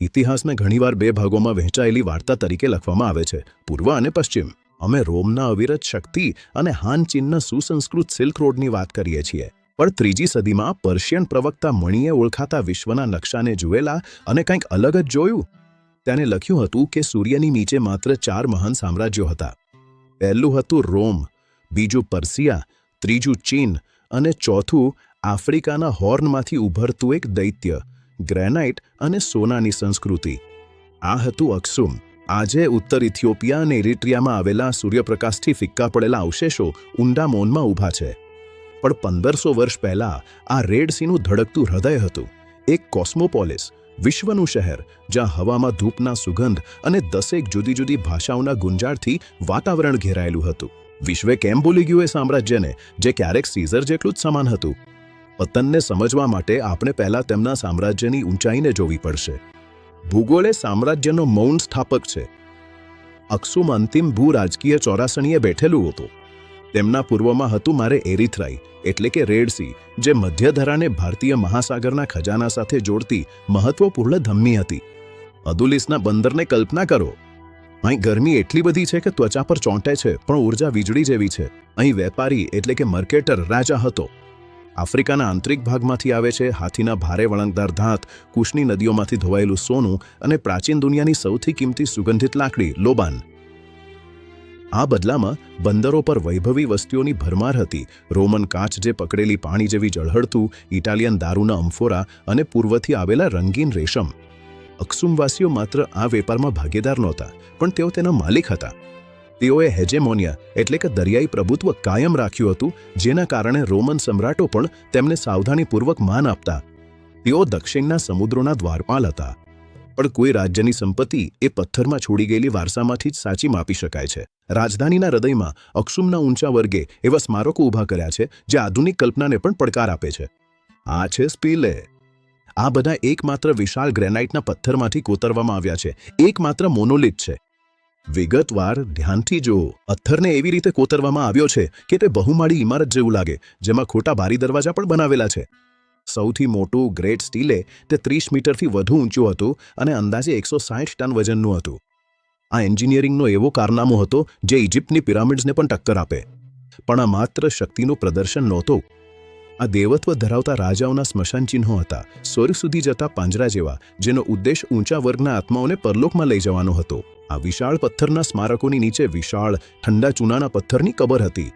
ઇતિહાસને ઘણીવાર બે ભાગોમાં વહેંચાયેલી વાર્તા તરીકે લખવામાં આવે છે, પૂર્વ અને પશ્ચિમ. અમે રોમના અવિરત શક્તિ અને હાન ચીનના સુસંસ્કૃત સિલ્ક રોડની વાત કરીએ છીએ. પણ 3જી સદીમાં પર્શિયન પ્રવક્તા મણીએ ઓળખાતા વિશ્વના નકશાને જુએલા અને કંઈક અલગ જ જોયું. તેને લખ્યું હતું કે સૂર્યની નીચે માત્ર 4 મહાન સામ્રાજ્યો હતા. પહેલું હતું રોમ, બીજું પર્સિયા, ત્રીજું ચીન અને ચોથું આફ્રિકાના હોર્નમાંથી ઉભરતું એક દૈત્ય, ગ્રેનાઇટ અને સોનાની સંસ્કૃતિ. આ હતું અક્સુમ. આજે ઉત્તર ઇથિયોપિયા અને ઇરિટ્રિયામાં આવેલા સૂર્યપ્રકાશથી ફિક્કા પડેલા અવશેષો ઊંડા મૌનમાં ઊભા છે. પણ 1500 વર્ષ પહેલાં આ રેડ સીનું ધડકતું હૃદય હતું. એક કોસ્મોપોલિસ, વિશ્વનું શહેર, જ્યાં હવામાં ધૂપના સુગંધ અને 10 જુદી જુદી ભાષાઓના ગુંજાળથી વાતાવરણ ઘેરાયેલું હતું. વિશ્વે કેમ ભૂલી ગયું એ સામ્રાજ્યને, જે ક્યારેક સીઝર જેટલું જ સમાન હતું? પતનને સમજવા માટે આપણે પહેલાં તેમના સામ્રાજ્યની ઊંચાઈને જોવી પડશે. ભૂગોળ એ સામ્રાજ્યનો મૌન સ્થાપક છે. અક્સુમ અંતિમ ભૂ રાજકીય ચોરાસણીએ બેઠેલું હતું. તેમના પૂર્વમાં હતું મારે એરિથ્રાઈ, એટલે કે રેડ સી, જે મધ્યધરાને ભારતીય મહાસાગરના ખજાના સાથે જોડતી મહત્વપૂર્ણ ધમની હતી. અદુલિસના બંદરને કલ્પના કરો. અહીં ગરમી એટલી બધી છે કે ત્વચા પર ચોંટે છે, પણ ઊર્જા વીજળી જેવી છે. અહીં વેપારી એટલે કે માર્કેટર રાજા હતો. આફ્રિકાના આંતરિક ભાગમાંથી આવે છે હાથીના ભારે વળંગદાર દાંત, કુશની નદીઓમાંથી ધોવાયેલું સોનું અને પ્રાચીન દુનિયાની સૌથી કિંમતી સુગંધિત લાકડી લોબાન. આ બદલામાં બંદરો પર વૈભવી વસ્તીઓની ભરમાર હતી. રોમન કાચ જે પકડેલી પાણી જેવી ઝળહળતું, ઇટાલિયન દારૂના અમ્ફોરા અને પૂર્વથી આવેલા રંગીન રેશમ. અક્સુમવાસીઓ માત્ર આ વેપારમાં ભાગીદાર નહોતા, પણ તેઓ તેના માલિક હતા. તેઓએ હેજેમોનિયા એટલે કે દરિયાઈ પ્રભુત્વ કાયમ રાખ્યું હતું, જેના કારણે રોમન સમ્રાટો પણ તેમને સાવધાનીપૂર્વક માન આપતા. તેઓ દક્ષિણના સમુદ્રોના દ્વારપાલ હતા. પણ કોઈ રાજ્યની સંપત્તિ એ પથ્થરમાં છોડી ગયેલી વારસામાંથી જ સાચી માપી શકાય છે. રાજધાનીના હૃદયમાં અક્સુમના ઊંચા વર્ગે એવા સ્મારકો ઊભા કર્યા છે, જે આધુનિક કલ્પનાને પણ પડકાર આપે છે. આ છે સ્પીલે. આ બધા એકમાત્ર વિશાળ ગ્રેનાઇટના પથ્થરમાંથી કોતરવામાં આવ્યા છે. એકમાત્ર મોનોલિથ છે. વિગતવાર ધ્યાનથી જુઓ. પથ્થરને એવી રીતે કોતરવામાં આવ્યો છે કે તે બહુમાળી ઇમારત જેવું લાગે, જેમાં ખોટા બારી દરવાજા પણ બનાવેલા છે. સૌથી મોટું ગ્રેટ સ્ટીલે તે 30 મીટરથી વધુ ઊંચું હતું અને અંદાજે 160 ટન વજનનું હતું. આ એન્જિનિયરિંગનો એવો કારનામો હતો જે ઇજિપ્તની પિરામિડ્સને પણ ટક્કર આપે. પણ આ માત્ર શક્તિનું પ્રદર્શન નહોતું. આ દેવત્વ ધરાવતા રાજાઓના સ્મશાન ચિહ્નો હતા, સ્વર્ગ સુધી જતા પાંજરા જેવા, જેનો ઉદ્દેશ ઊંચા વર્ગના આત્માઓને પરલોકમાં લઈ જવાનો હતો. આ વિશાળ પથ્થરના સ્મારકોની નીચે વિશાળ, ઠંડા ચૂનાના પથ્થરની કબર હતી.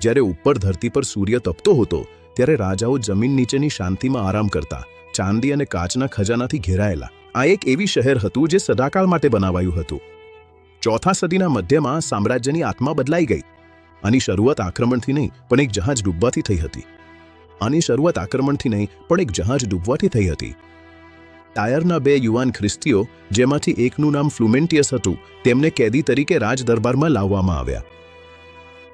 જ્યારે ઉપર ધરતી પર સૂર્ય તપતો હતો, ત્યારે રાજાઓ જમીન નીચેની શાંતિમાં આરામ કરતા, ચાંદી અને કાચના ખજાનાથી ઘેરાયેલા. આ એક એવી શહેર હતું જે સદાકાળ માટે બનાવાયું હતું. 4થા સદીના મધ્યમાં સામ્રાજ્યની આત્મા બદલાઈ ગઈ. આની શરૂઆત આક્રમણથી નહીં, પણ એક જહાજ ડૂબવાથી થઈ હતી. ટાયરના 2 યુવાન ખ્રિસ્તીઓ, જેમાંથી એકનું નામ ફ્લુમેન્ટિયસ હતું, તેમને કેદી તરીકે રાજ દરબારમાં લાવવામાં આવ્યા.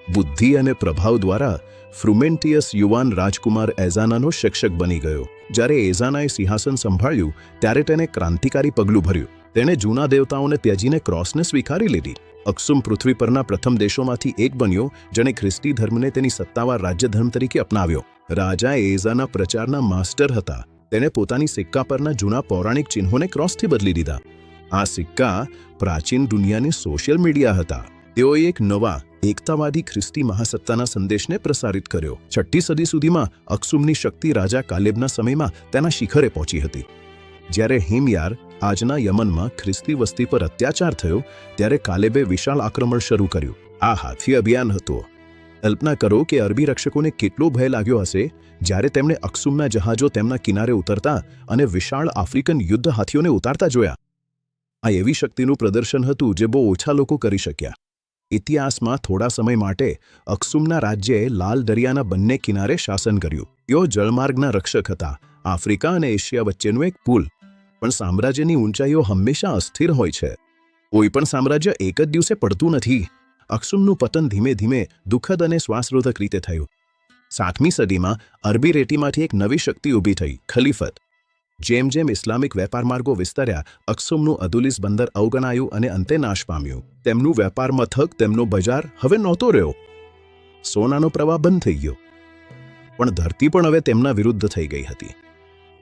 બુદ્ધિ અને પ્રભાવ દ્વારા ફ્લુમેન્ટિયસ યુવાન રાજકુમાર એઝાનાનો શિક્ષક બની ગયો. જ્યારે એઝાનાએ સિંહાસન સંભાળ્યું, ત્યારે તેને ક્રાંતિકારી પગલું ભર્યું. તેણે જૂના દેવતાઓને ત્યજીને ક્રોસને સ્વીકારી લીધી. અક્સુમ પૃથ્વી પરના પ્રથમ દેશોમાંથી એક બન્યો જેણે ખ્રિસ્તી ધર્મને તેની સત્તાવાર રાજ્યધર્મ તરીકે અપનાવ્યો. રાજા એઝાના પ્રચારના માસ્ટર હતા. તેણે પોતાની સિક્કા પરના જૂના પૌરાણિક ચિહ્નોને ક્રોસથી બદલી દીધા. આ સિક્કા પ્રાચીન દુનિયાની સોશિયલ મીડિયા હતા. તેઓએ એક નવા, એકતાવાદી ખ્રિસ્તી મહાસત્તાના સંદેશને પ્રસારિત કર્યો. 6ઠ્ઠી સદી સુધીમાં અક્સુમની શક્તિ રાજા કાલેબના સમયમાં તેના શિખરે પહોંચી હતી. જ્યારે હિમયાર, આજના યમનમાં ખ્રિસ્તી વસ્તી પર અત્યાચાર થયો, ત્યારે કાલેબે વિશાળ આક્રમણ શરૂ કર્યું. આ હાથી અભિયાન હતું. કલ્પના કરો કે અરબી રક્ષકોને કેટલો ભય લાગ્યો હશે જ્યારે તેમણે અક્સુમના જહાજો તેમના કિનારે ઉતરતા અને વિશાળ આફ્રિકન યુદ્ધ હાથીઓને ઉતારતા જોયા. આ એવી શક્તિનું પ્રદર્શન હતું જે બહુ ઓછા લોકો કરી શક્યા. ઇતિહાસમાં થોડા સમય માટે અક્સુમના રાજ્યએ લાલ દરિયાના બંને કિનારે શાસન કર્યું. તેઓ જળમાર્ગના રક્ષક હતા, આફ્રિકા અને એશિયા વચ્ચેનું એક પુલ. પણ સામ્રાજ્યની ઊંચાઈઓ હંમેશા અસ્થિર હોય છે. કોઈ પણ સામ્રાજ્ય એક જ દિવસે પડતું નથી. અક્સુમનું પતન ધીમે ધીમે, દુઃખદ અને શ્વાસરોધક રીતે થયું. 7મી સદીમાં અરબી રેતીમાંથી એક નવી શક્તિ ઊભી થઈ, ખલીફત. જેમ જેમ ઇસ્લામિક વેપાર માર્ગો વિસ્તર્યા, અક્સુમનું અદુલિસ બંદર અવગણાયું અને અંતે નાશ પામ્યું. તેમનું વેપાર મથક, તેમનો બજાર હવે નહોતો રહ્યો. સોનાનો પ્રવાહ બંધ થઈ ગયો. પણ ધરતી પણ હવે તેમના વિરુદ્ધ થઈ ગઈ હતી.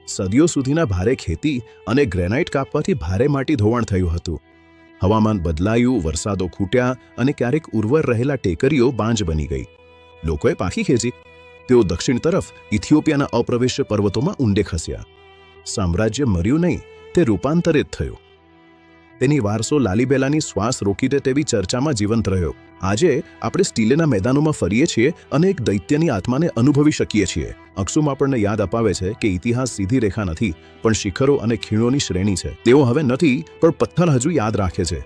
સદીઓ સુધીના ભારે ખેતી અને ગ્રેનાઇટ કાપવાથી ભારે માટી ધોવાણ થયું હતું. હવામાન બદલાયું, વરસાદો ખૂટ્યા અને ક્યારેક ઉર્વર રહેલા ટેકરીઓ બાંજ બની ગઈ. લોકોએ પાછી ખેંચી. તેઓ દક્ષિણ તરફ ઇથિયોપિયાના અપ્રવેશ્ય પર્વતોમાં ઊંડે ખસ્યા. સામ્રાજ્ય મર્યું નહીં, તે રૂપાંતરિત થયું. તેની વારસો લાલીબેલાની શ્વાસ રોકી દે તેવી ચર્ચામાં જીવંત રહ્યો. આજે આપણે સ્ટીલેના મેદાનોમાં ફરીએ છીએ અને એક દૈત્યની આત્માને અનુભવી શકીએ છીએ. અક્ષુમ આપણને યાદ અપાવે છે કે ઇતિહાસ સીધી રેખા નથી, પણ શિખરો અને ખીણોની શ્રેણી છે. તેઓ હવે નથી, પણ પથ્થર હજુ યાદ રાખે છે.